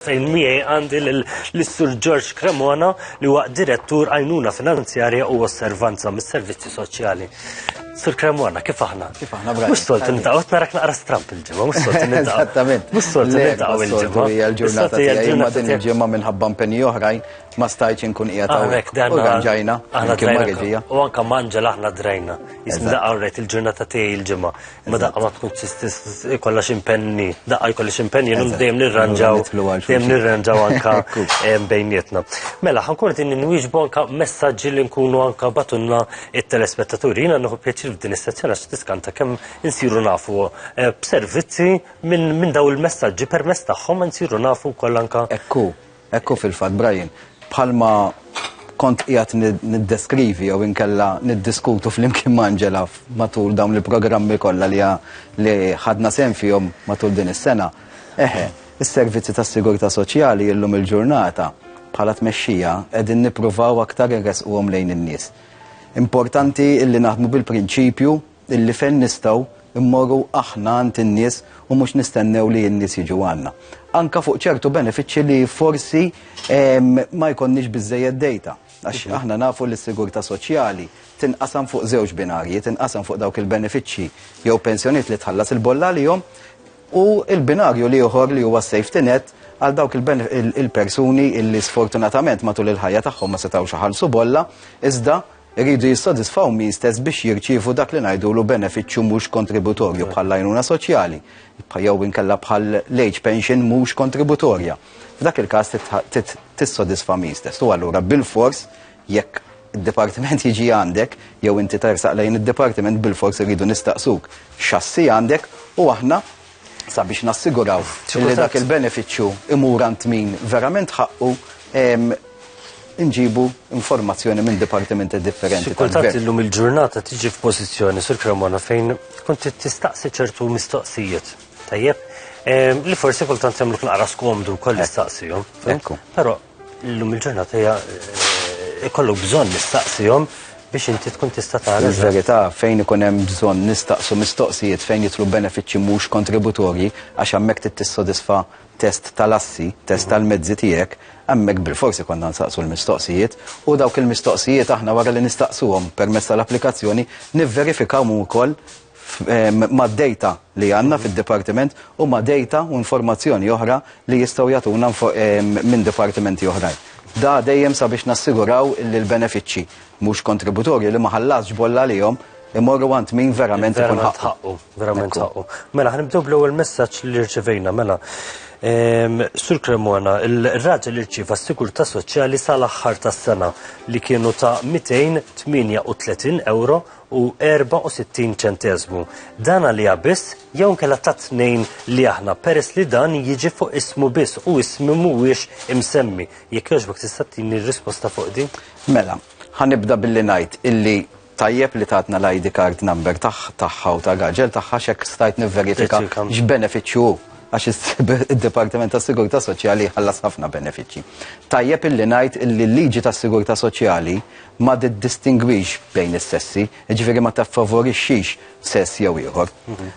fejn miegħi għandi l-Sur George Cremona li huwa direttur għajnuna finanzjarja u osservanza mis-servizzi soċjali. Sur Cremona, kif aħna? Mhux soltu nitaqgħu narak naqra stramp il-ġimgħa, mhux soltu nitaqgħu. Eżattament. Mhux soltu nitaqgħu il-ġimgħa. Hija l-ġurnata tiegħi ma din il-ġimgħa minħabba impenni oħrajn ma stajtx inkun qiegħed hawnhekk. Organizzajna kien Marġija. U anke Manġel aħna drajna. Jisni daqqa rejt il-ġurnata tiegħi il-ġimgħa. Ma daqqa ma tkun ikollha impenni, daqqa jkollix impenni dejjem nirranġaw anke bejnietna. Mela, ħankun qed ninwieġbu anke messaġġi li nkunu anke batunna it-telespettaturi. Jiena nieħu pjaċir f'din is-sezzjoni għax tiskanta kemm insiru nafu b'servizzi minn daw il-messaġġi permezz tagħhom insiru nafu wkoll anke. Ekku fil-fatt Brian, bħalma kont qiegħed niddeskrivi jew inkella niddiskutu flimkien Manġela matul dawn il-programmi kollha li ħadna sehem fihom matul din is-sena. Is-servizzi tas-sigurtà soċjali llum il-ġurnata bħala tmexxija qegħdin nippruvaw aktar irresquhom lejn in-nies. Importanti illi naħdmu bil-prinċipju illi fejn nistgħu immorru aħna għand in-nies u mhux nistennew li n-nies jiġu għandna. Anke fuq ċertu benefiċċji li forsi ma jkollniex biżżejjed dejta. Għax aħna nafu li s-sigurtà soċjali tinqasam fuq żewġ binarji, tinqasam fuq dawk il-benefiċċji jew pensjoniet li tħallas il-bolla għalihom u l-binarju li ieħor li huwa safety net għal dawk il-persuni illi sfortunatament matul il-ħajja tagħhom ma setgħux iħallsu bolla iżda iridu jissodisfaw min stess biex jirċievu dak li ngħidulu benefiċċju mhux kontributorju bħal għajnuna soċjali, jew inkella bħal l-age pension mhux kontributorja. F'dak il-każ tissodisfa min stess. U allura bil-fors jekk id-dipartiment jiġi għandek jew inti tersaq lejn id-dipartiment bil-fors iridu nistaqsuk x'assi għandek u aħna sabiex nassiguraw li dak il-benefiċċju imur għand min verament ħaqqu nġibu informazzjoni minn dipartimenti differenti. Kultant illum il-ġurnata tiġi f'pożizzjoni, Sur Cremona, fejn kont tistaqsi ċertu mistoqsijiet. Tajjeb, li forsi kultant jagħmluk naqra skomdu wkoll nistaqsihom. Però illum il-ġurnata hija ikollok bżonn nistaqsihom biex inti tkun tista' tara. Il-verità fejn ikun hemm bżonn nistaqsu mistoqsijiet fejn jitlu benefiċċji mhux kontributorji għax hemmhekk trid tissodisfa test tal-assi, test tal-mezzi tiegħek, hemmhekk bil-forsi konna nsaqsu l-mistoqsijiet u dawk il-mistoqsijiet aħna wara li nistaqsuhom permezz tal-applikazzjoni nivverifikaw ukoll mad-data li għandna fid-dipartiment u ma' data u informazzjoni oħra li jistgħu jagħtuna minn dipartimenti oħrajn. Da dejjem sabiex nassiguraw li l-benefiċċji mhux kontributorji li ma ħallasx bolla għalihom imorru għand min verament ikun ħaqqu. Verament ħaqqu. Mela ħnibdew bl-ewwel messaġġ li rċevejna mela. Sur Cremona, il-raġel irċieva s-sigurtà soċjali sal-aħħar tas-sena li kienu ta' 238 euro u 64 ċentesmu. Dan għalija biss jew nkella ta' tnejn li aħna peress li dan jiġi fuq ismu biss u ismu mhuwiex imsemmi. Jekk jogħġbok tista' tini r-risposta fuq din? Mela, ħanibda billi ngħid illi tajjeb li tatna l-ID card number tagħha u ta' raġel tagħha x'hekk stajt nivverifika x'benefiċċju għax id-Dipartiment tas-Sigurtà Soċjali ħallas ħafna benefiċċji. Tajjeb illi ngħid illi l-liġi tas-Sigurtà Soċjali ma tiddistingwix bejn is-sessi, jiġifieri ma taffavorixxix sess jew ieħor.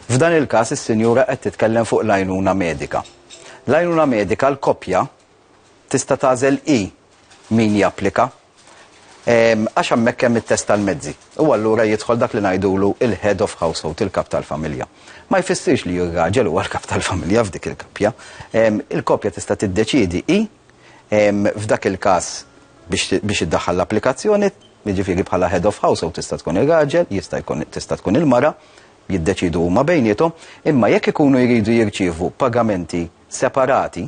F'dan il-każ is-sinjura qed titkellem fuq l-għajnuna medika. L-għajnuna medika l-koppja tista' tagħżel min japplika għax hemmhekk hemm it-test tal-mezzi. U allura jidħol dak li ngħidulu il-head of household, il-kap tal-familja. Ma jfissirx li r-raġel huwa l-kap tal-familja f'dik il-kappja. Il-koppja tista' tiddeċiedi f'dak il-każ biex iddaħħal l-applikazzjoni, jiġifieri bħala head of household tista' tkun ir-raġel, tista' tkun il-mara, jiddeċidu huma bejniethom, imma jekk ikunu jridu jirċievu pagamenti separati,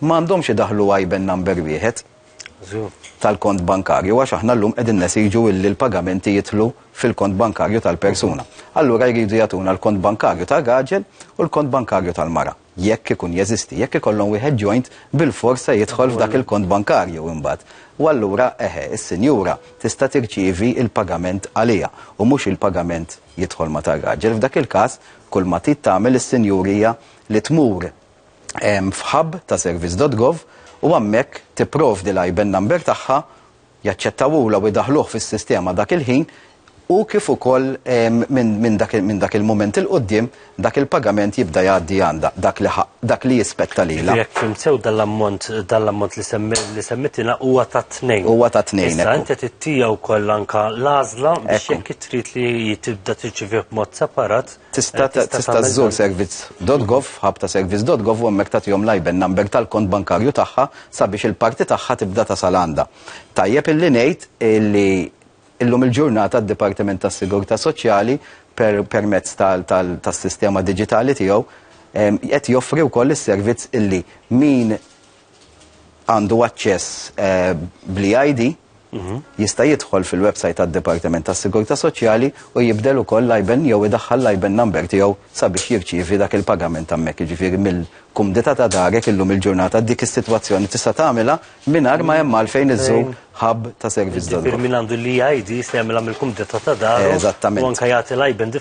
m'għandhomx idaħħlu IBAN number wieħed tal-kont bankarju għax aħna llum qegħdin nesiġu illi l-pagamenti jidħlu fil-kont bankarju tal-persuna. Allura jridu jagħtuna l-kont bankarju tal-raġel u l-kont bankarju tal-mara. Jekk ikun jeżisti, jekk ikollhom wieħed joint bil-forsa jidħol f'dak il-kont bankarju imbagħad. U allura is-sinjura tista' tirċievi il-pagament għaliha u mhux il-pagament jidħol ma tar-raġel. F'dak il-każ kull ma trid tagħmel is-sinjurija li tmur f'hub ta' service.gov u hemmhekk tipprovdi l-IBAN number tagħha jaċċettawula u jdaħluh fis-sistema dak il-ħin u kif ukoll minn dak il-moment il-qoddim dak il-pagament jibda jgħaddi għandha dak li jispetta lilha. Jekk fimsew dal-ammont li semmitina huwa ta' 2. Huwa ta' 2. Issa inti tittija wkoll anke l-għażla biex jekk trid li tibda tirċivi b'mod separat. Tista' żżur service.gov, ħab ta' service.gov u hemmhekk tagħtihom l-IBAN number tal-kont bankarju tagħha sabiex il-parti tagħha tibda tasal għandha. Tajjeb illi ngħid illi illum il-ġurnata d-Dipartiment tas-Sigurtà Soċjali permezz tas-sistema diġitali tiegħu qed joffri wkoll is-servizz illi min għandu aċċess bl-ID jista' jidħol fil-website tad-Dipartiment tas-Sigurtà Soċjali u jibdel ukoll l-IBAN jew idaħħal l-IBAN number tiegħu sabiex jirċievi dak il-pagament hemmhekk. Jiġifieri mill-kumdita ta' darek illum il-ġurnata dik is-sitwazzjoni tista' tagħmilha mingħajr ma hemm għalfejn iżżur ħabb ta' service.gov. Ġifieri min għandu l-ID se jagħmilha mill-kumdita ta' dar. Eżattament. U anke jagħti l-IBAN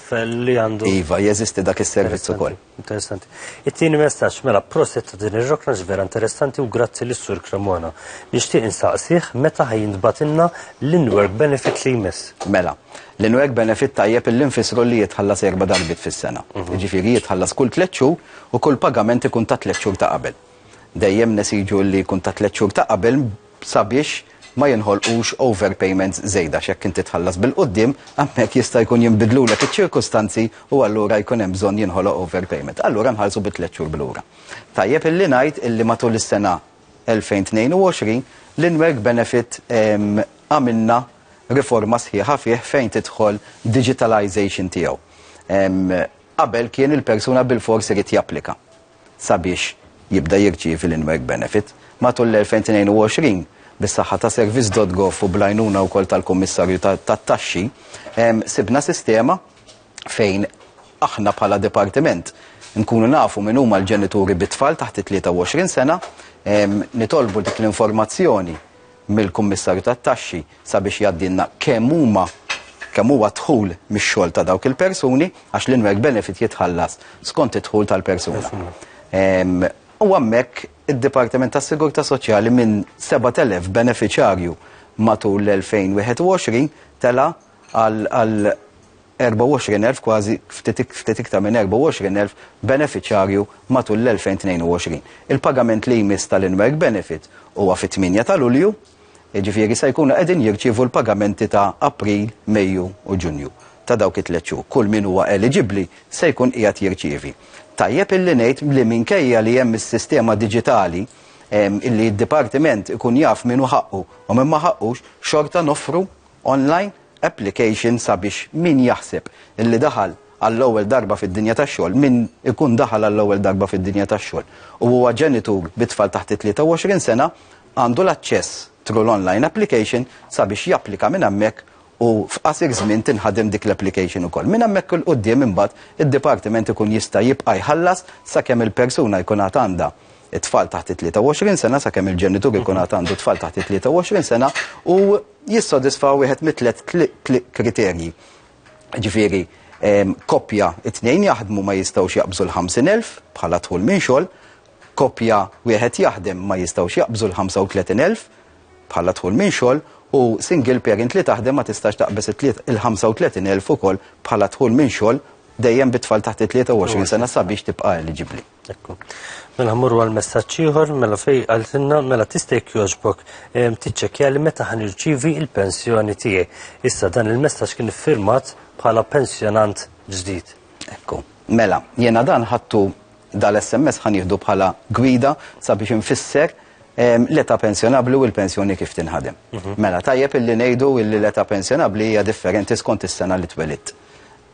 li għandu. Iva, jeżisti dak is-servizz ukoll. Interessanti. It-tieni messaġġ mela proset ta' din ir-rokna vera interessanti u grazzi lis-Sur Cremona. Nixtieq insaqsih meta ħajintbatilna l-in-work benefit li jmiss. Mela, l-in-work benefit tajjeb il-infisru li jitħallas 4 darbit fis-sena. Jiġifieri jitħallas kull 3 xhur u kull pagament ikun ta' 3 xhur ta' qabel. Dejjem nesiġu li jkun ta' 3 xhur ta' qabel sabiex ma jinħolqux overpayments żejda x'hekk inti tħallas bil-qudiem hemmhekk jista' jkun jinbidlulek iċ-ċirkustanzi u allura jkun hemm bżonn jinħoloq overpayment. Allura nħallsu bi3 xhur bil-ura. Tajjeb illi ngħid illi matul is-sena 2022 l-in-work benefit għamilna riforma sħiħa fih fejn tidħol digitalization tiegħu. Qabel kien il-persuna bil-fors irid japplika sabiex jibda jirċievi l-in-work benefit. Matul l-2022 bis-saħħa ta' service.gov u blajnuna wkoll tal-Kummissarju tat-Taxxi sibna sistema fejn aħna bħala dipartiment nkunu nafu min huma l-ġenituri bit-tfal taħt 23 sena, nitolbu dik l-informazzjoni mill-Kummissarju tat-Taxxi sabiex jgħaddilna kemm huwa dħul mix-xogħol ta' dawk il-persuni għax l-in-work benefit jitħallas skont id-dħul tal-persuna. U hemmhekk id-Dipartiment tas-Sigurtà Soċjali minn 7,000 beneficjarju matul l-2021 tela għal 24,000 kważi ftit iktar minn 24,000 beneficjarju matul l-2022. Il-pagament li jmiss tal-in-work benefit huwa fit-8 ta' Lulju, jiġifieri se jkunu qegħdin jirċievu l-pagamenti ta' April, Mejju u Ġunju ta' dawk it-3 xhur. Kull min huwa eligibbli se jkun qiegħed jirċievi. Tajjeb illi ngħid li minkejja li hemm is-sistema diġitali illi d-Dipartiment ikun jaf min hu ħaqqu u min ma ħaqqux xorta noffru online application sabiex min jaħseb illi daħal għall-ewwel darba fid-dinja tax-xogħol, min ikun daħal għall-ewwel darba fid-dinja tax-xogħol u huwa ġenitur bit-tfal taħt 23 sena għandu l-aċċess through l-online application sabiex japplika minn hemmhekk u f'qasir żmien tinħadem dik l-application ukoll. Minn hemmhekk il qudiem imbagħad id-dipartiment ikun jista' jibqa' jħallas sakemm il-persuna jkun għad għandha it-tfal taħt 23 sena, sakemm il-ġenitur ikun għad għandu tfal taħt 23 sena u jissodisfa wieħed mit-3 kriterji. Ġifieri koppja it-tnejn jaħdmu ma jistgħux jaqbżu l-50,000 bħala dħul minn xogħol, koppja wieħed jaħdem ma jistgħux jaqbżu l-35,000 bħala dħul minn xogħol u single parent li taħdem ma tistax taqbes il-35,000 ukoll bħala dħul minn xogħol dejjem bit-tfal taħt 23 sena sabiex tibqa' eligibbli. Ekku. Mela mmorru għal messaġġ ieħor mela fejn qaltilna mela tista' jekk jogħġbok tiċċekkja li meta ħanirċievi l-pensjoni tiegħi. Issa dan il-messaġġ kien iffirmat bħala pensjonant ġdid. Ekku. Mela, jiena dan ħadtu dal-SMS ħanieħdu bħala gwida sabiex infisser l-età pensjonabbli u l-pensjoni kif tinħadem. Mela tajjeb illi ngħidu illi l-età pensjonabbli hija differenti skont is-sena li twelidt.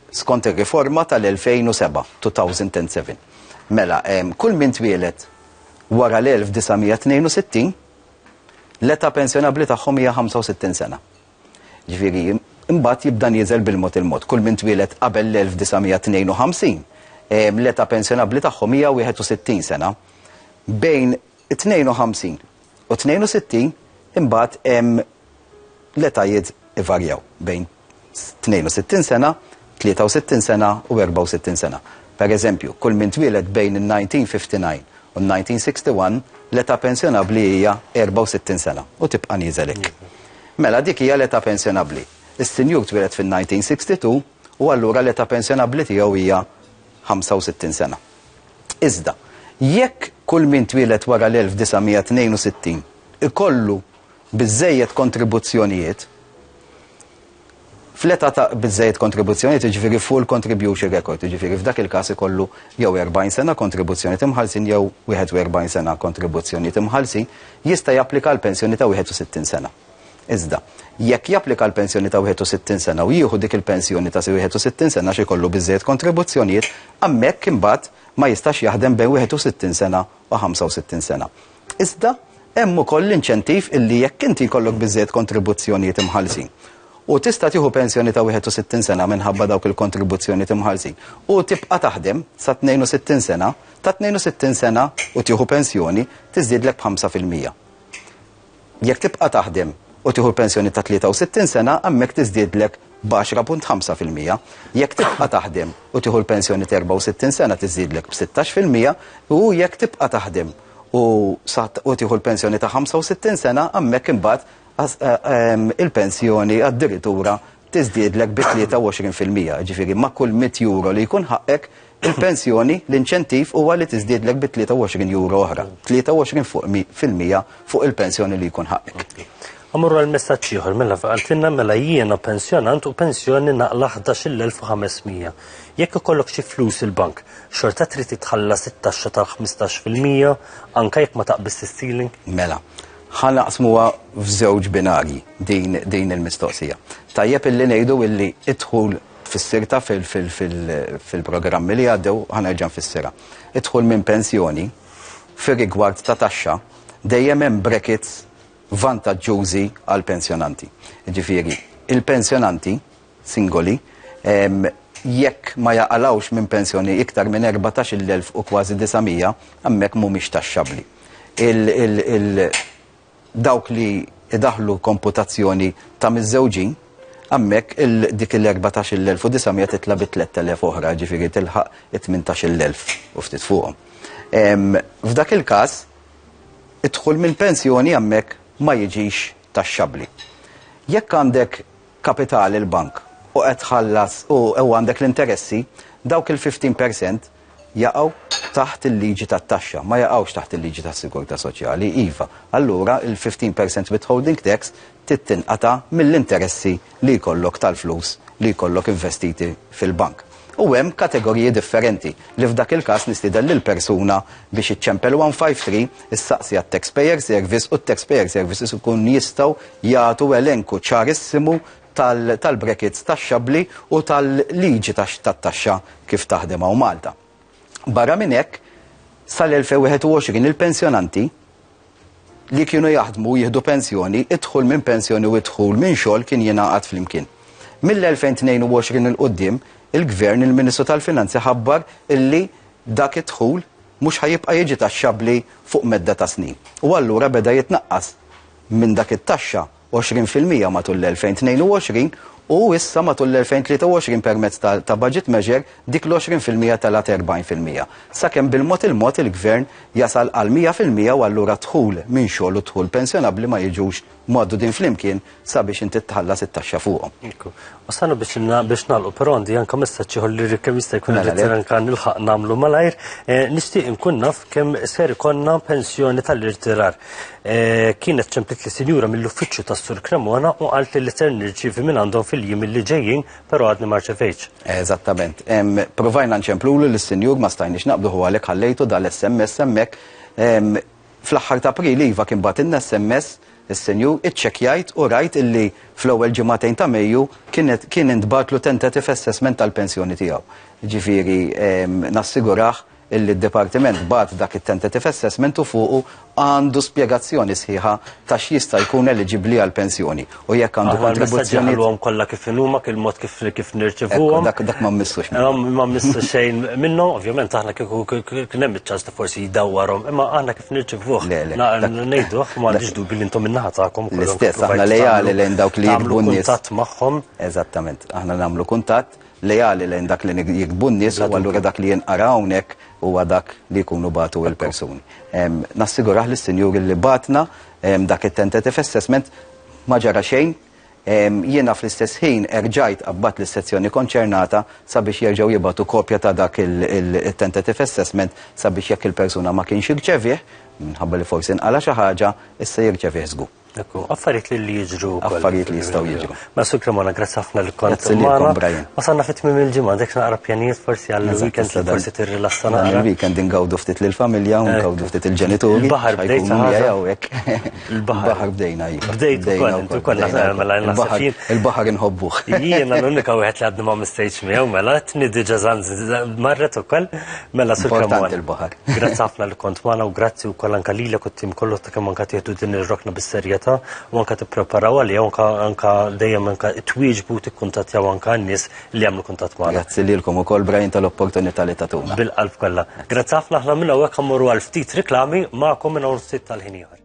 Skont ir-riforma tal-2007, 2007. Mela, kull min twieled wara l-1962 l-età pensjonabbli tagħhom hija 65 sena. Ġifieri imbagħad jibda nieżel bil-mod il-mod. Kull min twieled qabel l-1952 l-età pensjonabbli tagħhom hija 61 sena. Bejn 52 u 62 imbagħad hemm l-etajiet ivarjaw bejn 62 sena, 63 sena u 64 sena. Per eżempju, kull min twieled bejn il-1959 u l-1961 l-età pensjonabbli hija 64 sena u tibqa' nieżelek. Mela dik hija l-età pensjonabbli. Is-sinjur twilet fin-1962 u allura l-età pensjonabbli tiegħu hija 65 sena. Iżda, jekk kull min twilet wara l-1962 ikollu biżżejjed kontribuzzjonijiet, fl-età ta' biżżejjed kontribuzzjonijiet jiġifieri full contribution record, jiġifieri f'dak il-każ ikollu jew 40 sena kontribuzzjonijiet imħallsin jew 41 sena kontribuzzjonijiet imħallsin, jista' japplika l-pensjoni ta' 61 sena. Iżda, jekk japplika l-pensjoni ta' 61 sena u jieħu dik il-pensjoni ta' 61 sena x'ikollu biżżejjed kontribuzzjonijiet, hemmhekk imbagħad ma jistax jaħdem bejn 61 sena u 65 sena. Iżda, hemm ukoll l-inċentiv illi jekk inti jkollok biżżejjed kontribuzzjonijiet imħallsin u tista' tieħu pensjoni ta' 61 sena minħabba dawk il-kontribuzzjonijiet imħallsin u tibqa' taħdem sa 62 sena, ta' 62 sena u tieħu pensjoni tiżdiedlek b'5%. Jekk tibqa' taħdem u tieħu pensjoni ta' 63 sena, hemmhekk tiżdiedlek b'10.5%. Jekk tibqa' taħdem u tieħu l-pensjoni ta' 64 sena tiżdiedlek b'16% u jekk tibqa' taħdem u tieħu l-pensjoni ta' 65 sena, hemmhekk imbagħad il-pensjoni għad-dirittura tiżdiedlek bi 23%. Ġifieri ma' kull 100 euro li jkun ħaqek, il-pensjoni l-inċentiv huwa li tiżdiedlek bi 23 euro oħra, 23% fuq il-pensjoni li jkun ħaqek. Għamurru għal-messaċ ieħor, mela għaltinna mela jiena pensjonant u pensjoni naqla 11,500. Jekk ikollok xi flus il-bank, xorta trid titħallas it-taxxa tal-15% anke jekk ma taqbis is-ceiling? Mela, ħanaqsmuha f'żewġ binarji din il-mistoqsija. Tajjeb illi ngħidu illi idħul fis-sirta fil-programmi li għaddew ħanerġa' nfissirha. Idħul minn pensjoni fir-rigward ta' taxxa dejjem hemm brackets vantaġġużi għal pensjonanti. Ġifieri, il-pensjonanti singoli jekk ma jaqalawx minn pensjoni iktar minn 14,000 u kważi 900, hemmhekk mhumiex taxxabbli. Dawk li idaħlu komputazzjoni ta' miż-żewġin, hemmhekk dik il-14,900 titla' bi 3,000 oħra, ġifieri tilħaq 18,000 u ftit fuqhom. F'dak il-każ, idħul minn pensjoni hemmhekk ma jiġix taxxabbli. Jekk għandek kapitali il-bank u qed tħallas u għandek l-interessi, dawk il-15% jaqgħu taħt il-liġi tat-taxxa, ma jaqgħux taħt il-liġi tas-sigurtà soċjali, iva. Allura il-15% withholding tax tittinqata' mill-interessi li jkollok tal-flus li jkollok investiti fil-bank. U hemm kategoriji differenti li f'dak il-każ nistiedel lil persuna biex iċċempel 153 issaqsi għat-taxpayer service u t-taxpayer services ikun jistgħu jagħtu elenku ċarissimu tal-brackets taxxabbli u tal-liġi tat-taxxa kif taħdem hawn Malta. Barra minn hekk, sal-2021 il-pensjonanti li kienu jaħdmu jieħdu pensjoni, idħul minn pensjoni u idħul minn xogħol kien jingħaqad flimkien. Mill-2022 il-qudiem, il-Gvern, il-Ministru tal-Finanzi ħabbar illi dak idħul mhux ħajibqa' jiġi taxxabbli fuq medda ta' snin. U allura beda jitnaqqas minn dak it-taxxa 20% matul l-2022 u issa matul l-2023 permezz ta' budget measure dik l-20% talat 40%. Sakemm bil-mod il-Gvern jasal għal 100% u allura dħul minn xogħol u dħul pensjonabbli ma jiġux moddu din flimkien sabiex inti tħallas it-taxxa fuqhom. Wasanu biex nagħlqu, però għandi anke messaġġ ieħor li kemm jista' jkun irtirar nilħaq nagħmlu malajr. Nixtieq inkun naf kemm ser ikollna pensjoni tal-irtirar. Kienet ċemplet li sinjura mill-uffiċċju tas-Sur Cremona u qalt li ser nirċievi minn għandhom fil-jiem li ġejjin, però għadni ma rċevejtx. Eżattament. Provajna nċemplulu lis-sinjur ma stajniex naqbdu għalhekk ħallejtu dal-SMS hemmhekk fl-aħħar ta' April iva kien bagħtilna SMS is-senjur iċċekkjajt u rajt illi fl-ewwel ġimagħtejn ta' Mejju kien intbatlu tentative assessment tal-pensjoni tiegħu. Ġifieri nassigurah illi d-Dipartiment bat dak it-tentative assessment u fuqu għandu spjegazzjoni sħiħa ta' x'jista' jkun eliġibbli għal pensjoni. U jekk għandu kontribuzzjoni kollha kif inhuma il-mod kif nirċevuhom. Dak ma mmissux. Ma mmissu xejn minnhom, ovvjament aħna kien hemm iċ-ċans ta' forsi jdawwarhom, imma aħna kif nirċevuh. Ngħiduh m'għandix dubbi li intom min-naħa tagħkom. L-istess aħna lejali lejn dawk li jikbu n-nies. Kuntatt magħhom. Eżattament, aħna nagħmlu kuntatt lejali lejn dak li jikbu n-nies u allura dak li jinqara hawnhekk huwa dak li jkunu batu il-persuni. Nassiguraħ lis-sinjur li batna dak it-tentative assessment ma ġara xejn Jiena fl-istess ħin erġajt qabbat l-sezzjoni konċernata sabiex jerġgħu jibgħatu kopja ta' dak il-tentative assessment sabiex jekk il-persuna ma kienx jirċevih, minħabba li forsi nqala xi ħaġa, issa jirċevih żgur. Ekku, affarijiet li jiġru. Affarijiet li jistgħu jiġru. Ma Sur Cremona, grazzi ħafna li kont magħna. Wasalna fit-tmiem il-ġimgħa, dek naqra pjanijiet forsi għall-weekend li forsi tirrilassa naqra. Il-weekend ingawdu ftit lill-familja u ngawdu ftit il-ġenituri. Il-baħar bdejt Il-baħar bdejna Bdejt ukoll mela il-baħar inħobbuh. Jiena l-unika wieħed li għadni ma mistejtx miegħu mela tniedi ġażan marret ukoll mela Sur Cremona. il-baħar. Grazzi ħafna li kont magħna u grazzi wkoll anke lilek u t-tim kollu ta' kemm anke tieħdu din ir-rokna bis-serjetà u anke tippreparaw għalija u anke dejjem anke twieġbu tikkuntattjaw anke n-nies li jagħmlu kuntatt magħna. Grazzi lilkom ukoll Brian tal-opportunità li tatuna. Bil-qalb kollha. Grazzi ħafna aħna minn hawnhekk ħammorru għal ftit riklami magħkom minn hawn ftit tal-ħin ieħor.